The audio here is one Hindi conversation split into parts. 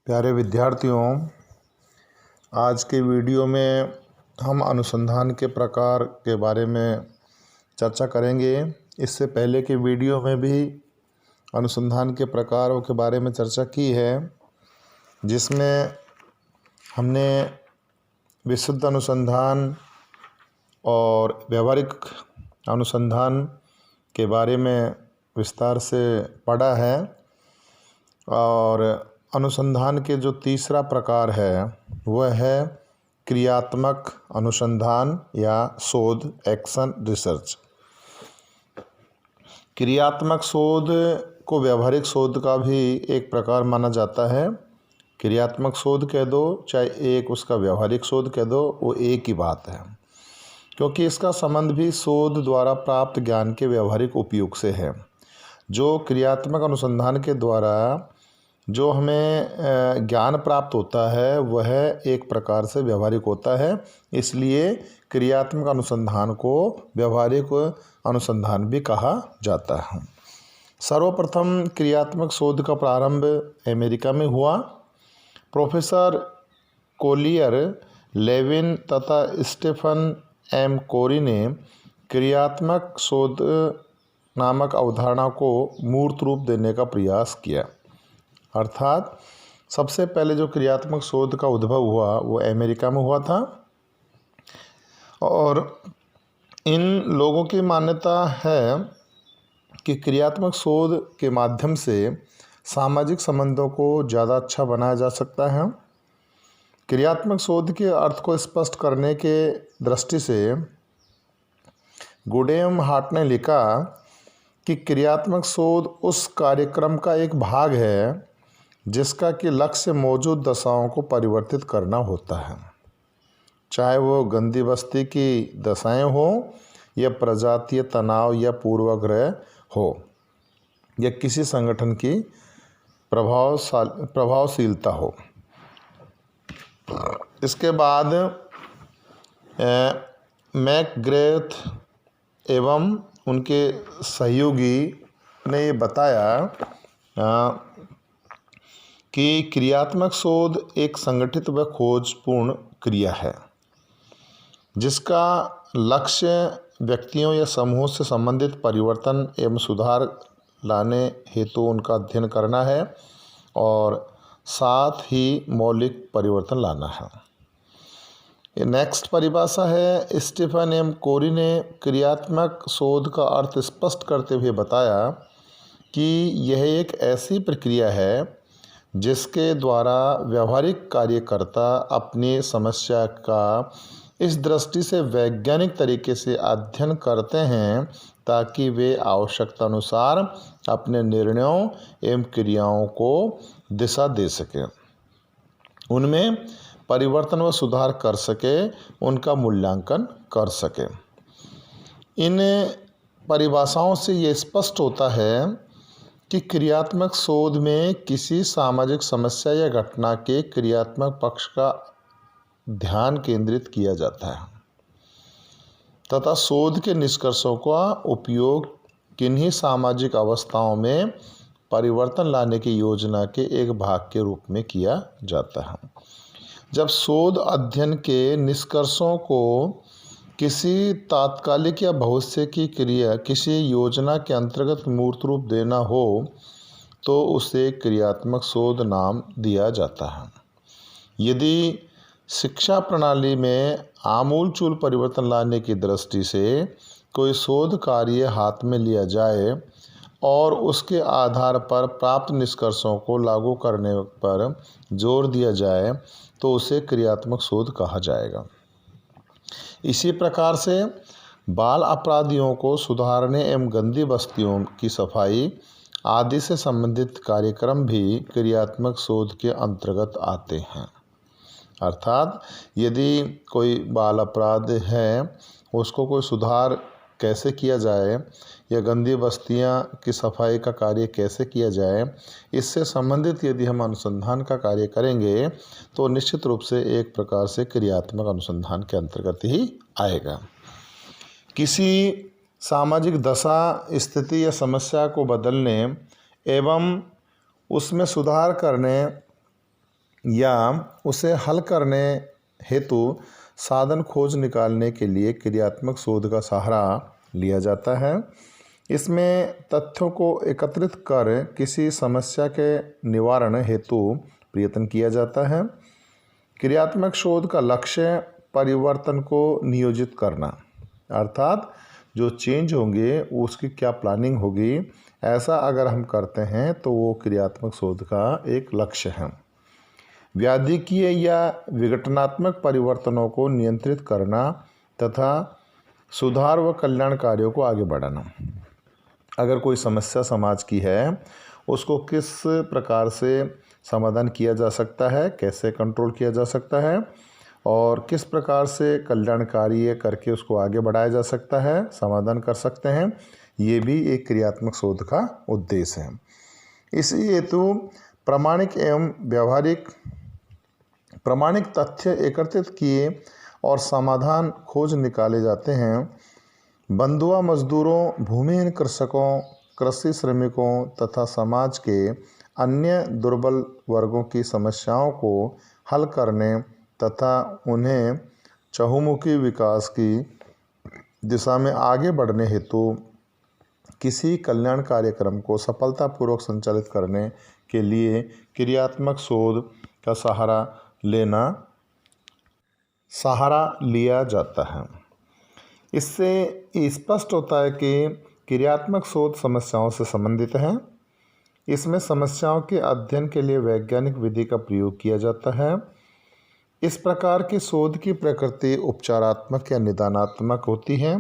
प्यारे विद्यार्थियों, आज के वीडियो में हम अनुसंधान के प्रकार के बारे में चर्चा करेंगे। इससे पहले के वीडियो में भी अनुसंधान के प्रकारों के बारे में चर्चा की है, जिसमें हमने विशुद्ध अनुसंधान और व्यवहारिक अनुसंधान के बारे में विस्तार से पढ़ा है। और अनुसंधान के जो तीसरा प्रकार है वह है क्रियात्मक अनुसंधान या शोध, एक्शन रिसर्च। क्रियात्मक शोध को व्यवहारिक शोध का भी एक प्रकार माना जाता है। क्रियात्मक शोध कह दो चाहे एक उसका व्यवहारिक शोध कह दो, वो एक ही बात है, क्योंकि इसका संबंध भी शोध द्वारा प्राप्त ज्ञान के व्यवहारिक उपयोग से है। जो क्रियात्मक अनुसंधान के द्वारा जो हमें ज्ञान प्राप्त होता है वह एक प्रकार से व्यवहारिक होता है, इसलिए क्रियात्मक अनुसंधान को व्यवहारिक अनुसंधान भी कहा जाता है। सर्वप्रथम क्रियात्मक शोध का प्रारंभ अमेरिका में हुआ। प्रोफेसर कोलियर, लेविन तथा स्टीफन एम कोरी ने क्रियात्मक शोध नामक अवधारणा को मूर्त रूप देने का प्रयास किया। अर्थात सबसे पहले जो क्रियात्मक शोध का उद्भव हुआ वो अमेरिका में हुआ था, और इन लोगों की मान्यता है कि क्रियात्मक शोध के माध्यम से सामाजिक संबंधों को ज़्यादा अच्छा बनाया जा सकता है। क्रियात्मक शोध के अर्थ को स्पष्ट करने के दृष्टि से गुडेम हार्ट ने लिखा कि क्रियात्मक शोध उस कार्यक्रम का एक भाग है जिसका कि लक्ष्य मौजूद दशाओं को परिवर्तित करना होता है, चाहे वो गंदी बस्ती की दशाएं हो या प्रजातीय तनाव या पूर्वाग्रह हो या किसी संगठन की प्रभावशीलता हो। इसके बाद मैकग्रेथ एवं उनके सहयोगी ने ये बताया कि क्रियात्मक शोध एक संगठित व खोजपूर्ण क्रिया है जिसका लक्ष्य व्यक्तियों या समूहों से संबंधित परिवर्तन एवं सुधार लाने हेतु उनका अध्ययन करना है और साथ ही मौलिक परिवर्तन लाना है। ये नेक्स्ट परिभाषा है। स्टीफन एम कोरी ने क्रियात्मक शोध का अर्थ स्पष्ट करते हुए बताया कि यह एक ऐसी प्रक्रिया है जिसके द्वारा व्यवहारिक कार्यकर्ता अपनी समस्या का इस दृष्टि से वैज्ञानिक तरीके से अध्ययन करते हैं ताकि वे आवश्यकता अनुसार अपने निर्णयों एवं क्रियाओं को दिशा दे सकें, उनमें परिवर्तन व सुधार कर सके, उनका मूल्यांकन कर सके। इन परिभाषाओं से ये स्पष्ट होता है कि क्रियात्मक शोध में किसी सामाजिक समस्या या घटना के क्रियात्मक पक्ष का ध्यान केंद्रित किया जाता है तथा शोध के निष्कर्षों का उपयोग किन्हीं सामाजिक अवस्थाओं में परिवर्तन लाने की योजना के एक भाग के रूप में किया जाता है। जब शोध अध्ययन के निष्कर्षों को किसी तात्कालिक या भविष्य की क्रिया किसी योजना के अंतर्गत मूर्त रूप देना हो तो उसे क्रियात्मक शोध नाम दिया जाता है। यदि शिक्षा प्रणाली में आमूलचूल परिवर्तन लाने की दृष्टि से कोई शोध कार्य हाथ में लिया जाए और उसके आधार पर प्राप्त निष्कर्षों को लागू करने पर जोर दिया जाए तो उसे क्रियात्मक शोध कहा जाएगा। इसी प्रकार से बाल अपराधियों को सुधारने एवं गंदी बस्तियों की सफाई आदि से संबंधित कार्यक्रम भी क्रियात्मक शोध के अंतर्गत आते हैं। अर्थात यदि कोई बाल अपराध है, उसको कोई सुधार कैसे किया जाए या गंदी बस्तियां की सफाई का कार्य कैसे किया जाए, इससे संबंधित यदि हम अनुसंधान का कार्य करेंगे तो निश्चित रूप से एक प्रकार से क्रियात्मक अनुसंधान के अंतर्गत ही आएगा। किसी सामाजिक दशा, स्थिति या समस्या को बदलने एवं उसमें सुधार करने या उसे हल करने हेतु साधन खोज निकालने के लिए क्रियात्मक शोध का सहारा लिया जाता है। इसमें तथ्यों को एकत्रित कर किसी समस्या के निवारण हेतु प्रयत्न किया जाता है। क्रियात्मक शोध का लक्ष्य परिवर्तन को नियोजित करना, अर्थात जो चेंज होंगे उसकी क्या प्लानिंग होगी, ऐसा अगर हम करते हैं तो वो क्रियात्मक शोध का एक लक्ष्य है। व्याधिकीय या विघटनात्मक परिवर्तनों को नियंत्रित करना तथा सुधार व कल्याण कार्यों को आगे बढ़ाना। अगर कोई समस्या समाज की है, उसको किस प्रकार से समाधान किया जा सकता है, कैसे कंट्रोल किया जा सकता है और किस प्रकार से कल्याणकारी करके उसको आगे बढ़ाया जा सकता है, समाधान कर सकते हैं, ये भी एक क्रियात्मक शोध का उद्देश्य है। इसी हेतु प्रामाणिक तथ्य एकत्रित किए और समाधान खोज निकाले जाते हैं। बंधुआ मजदूरों, भूमिहीन कृषकों, कृषि श्रमिकों तथा समाज के अन्य दुर्बल वर्गों की समस्याओं को हल करने तथा उन्हें चहुमुखी विकास की दिशा में आगे बढ़ने हेतु किसी कल्याण कार्यक्रम को सफलतापूर्वक संचालित करने के लिए क्रियात्मक शोध का सहारा लिया जाता है। इससे स्पष्ट होता है कि क्रियात्मक शोध समस्याओं से संबंधित है। इसमें समस्याओं के अध्ययन के लिए वैज्ञानिक विधि का प्रयोग किया जाता है। इस प्रकार की शोध की प्रकृति उपचारात्मक या निदानात्मक होती है।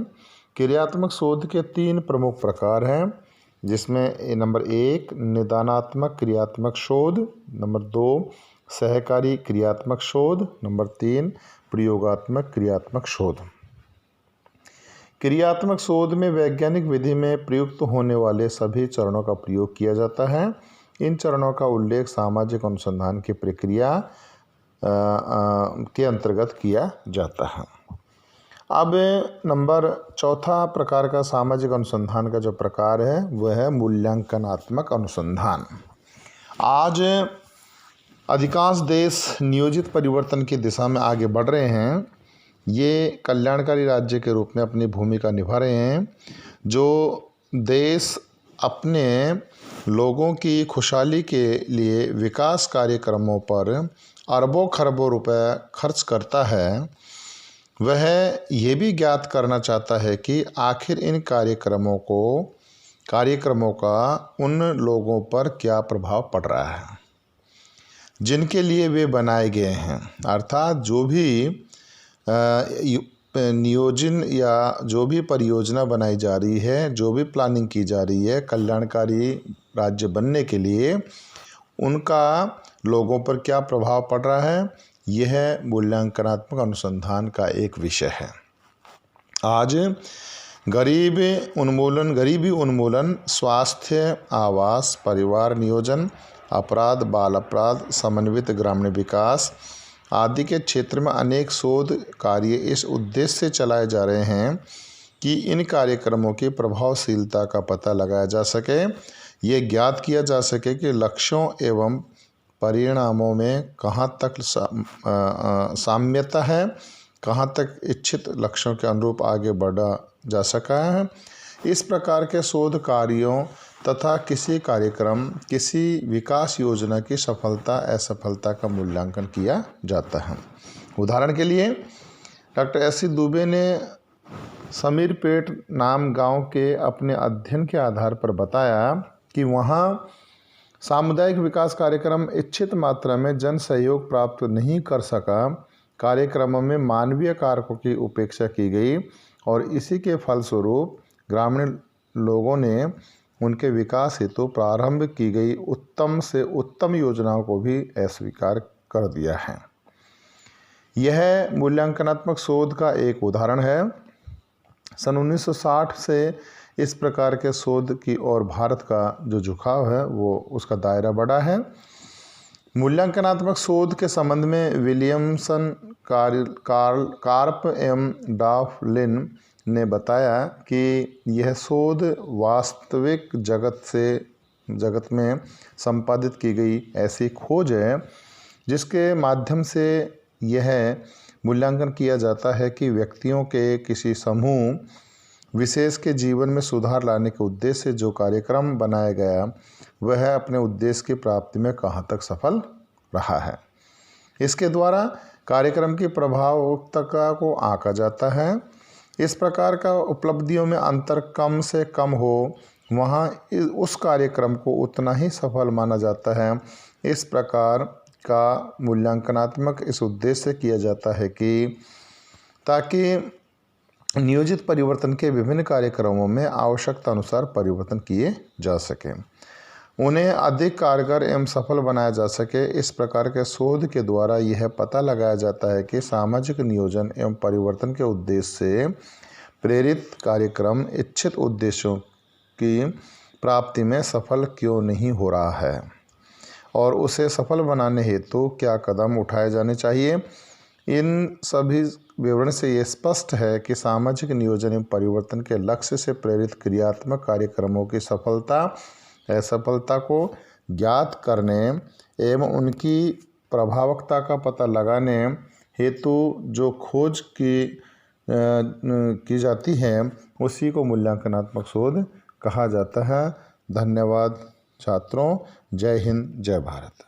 क्रियात्मक शोध के 3 प्रमुख प्रकार हैं, जिसमें नंबर 1 निदानात्मक क्रियात्मक शोध, नंबर 2 सहकारी क्रियात्मक शोध, नंबर 3 प्रयोगात्मक क्रियात्मक शोध। क्रियात्मक शोध में वैज्ञानिक विधि में प्रयुक्त होने वाले सभी चरणों का प्रयोग किया जाता है। इन चरणों का उल्लेख सामाजिक अनुसंधान की प्रक्रिया के अंतर्गत किया जाता है। अब नंबर 4 प्रकार का सामाजिक अनुसंधान का जो प्रकार है वह है मूल्यांकनात्मक अनुसंधान। आज अधिकांश देश नियोजित परिवर्तन की दिशा में आगे बढ़ रहे हैं। ये कल्याणकारी राज्य के रूप में अपनी भूमिका निभा रहे हैं। जो देश अपने लोगों की खुशहाली के लिए विकास कार्यक्रमों पर अरबों खरबों रुपए खर्च करता है, वह ये भी ज्ञात करना चाहता है कि आखिर इन कार्यक्रमों का उन लोगों पर क्या प्रभाव पड़ रहा है जिनके लिए वे बनाए गए हैं। अर्थात जो भी नियोजन या जो भी परियोजना बनाई जा रही है, जो भी प्लानिंग की जा रही है कल्याणकारी राज्य बनने के लिए, उनका लोगों पर क्या प्रभाव पड़ रहा है, यह मूल्यांकनात्मक अनुसंधान का एक विषय है। आज गरीबी उन्मूलन, स्वास्थ्य, आवास, परिवार नियोजन, अपराध, बाल अपराध, समन्वित ग्रामीण विकास आदि के क्षेत्र में अनेक शोध कार्य इस उद्देश्य से चलाए जा रहे हैं कि इन कार्यक्रमों की प्रभावशीलता का पता लगाया जा सके, ये ज्ञात किया जा सके कि लक्ष्यों एवं परिणामों में कहाँ तक साम्यता है, कहाँ तक इच्छित लक्ष्यों के अनुरूप आगे बढ़ा जा सका है। इस प्रकार के शोध कार्यों तथा किसी विकास योजना की सफलता असफलता का मूल्यांकन किया जाता है। उदाहरण के लिए डॉक्टर एस सी दुबे ने समीरपेट नाम गांव के अपने अध्ययन के आधार पर बताया कि वहां सामुदायिक विकास कार्यक्रम इच्छित मात्रा में जन सहयोग प्राप्त नहीं कर सका। कार्यक्रमों में मानवीय कारकों की उपेक्षा की गई और इसी के फलस्वरूप ग्रामीण लोगों ने उनके विकास हेतु प्रारंभ की गई उत्तम से उत्तम योजनाओं को भी अस्वीकार कर दिया है। यह मूल्यांकनात्मक शोध का एक उदाहरण है। सन 1960 से इस प्रकार के शोध की ओर भारत का जो झुकाव है वो उसका दायरा बढ़ा है। मूल्यांकनात्मक शोध के संबंध में विलियमसन, कार्प एवं डॉफलिन ने बताया कि यह शोध वास्तविक जगत में संपादित की गई ऐसी खोज है जिसके माध्यम से यह मूल्यांकन किया जाता है कि व्यक्तियों के किसी समूह विशेष के जीवन में सुधार लाने के उद्देश्य से जो कार्यक्रम बनाया गया वह अपने उद्देश्य की प्राप्ति में कहाँ तक सफल रहा है। इसके द्वारा कार्यक्रम की प्रभावकता को आंका जाता है। इस प्रकार का उपलब्धियों में अंतर कम से कम हो वहाँ उस कार्यक्रम को उतना ही सफल माना जाता है। इस प्रकार का मूल्यांकनात्मक इस उद्देश्य से किया जाता है कि ताकि नियोजित परिवर्तन के विभिन्न कार्यक्रमों में आवश्यकता अनुसार परिवर्तन किए जा सकें, उन्हें अधिक कारगर एवं सफल बनाया जा सके। इस प्रकार के शोध के द्वारा यह पता लगाया जाता है कि सामाजिक नियोजन एवं परिवर्तन के उद्देश्य से प्रेरित कार्यक्रम इच्छित उद्देश्यों की प्राप्ति में सफल क्यों नहीं हो रहा है और उसे सफल बनाने हेतु क्या कदम उठाए जाने चाहिए। इन सभी विवरण से ये स्पष्ट है कि सामाजिक नियोजन एवं परिवर्तन के लक्ष्य से प्रेरित क्रियात्मक कार्यक्रमों की सफलता असफलता को ज्ञात करने एवं उनकी प्रभावकता का पता लगाने हेतु जो खोज की जाती है उसी को मूल्यांकनात्मक शोध कहा जाता है। धन्यवाद छात्रों। जय हिंद, जय भारत।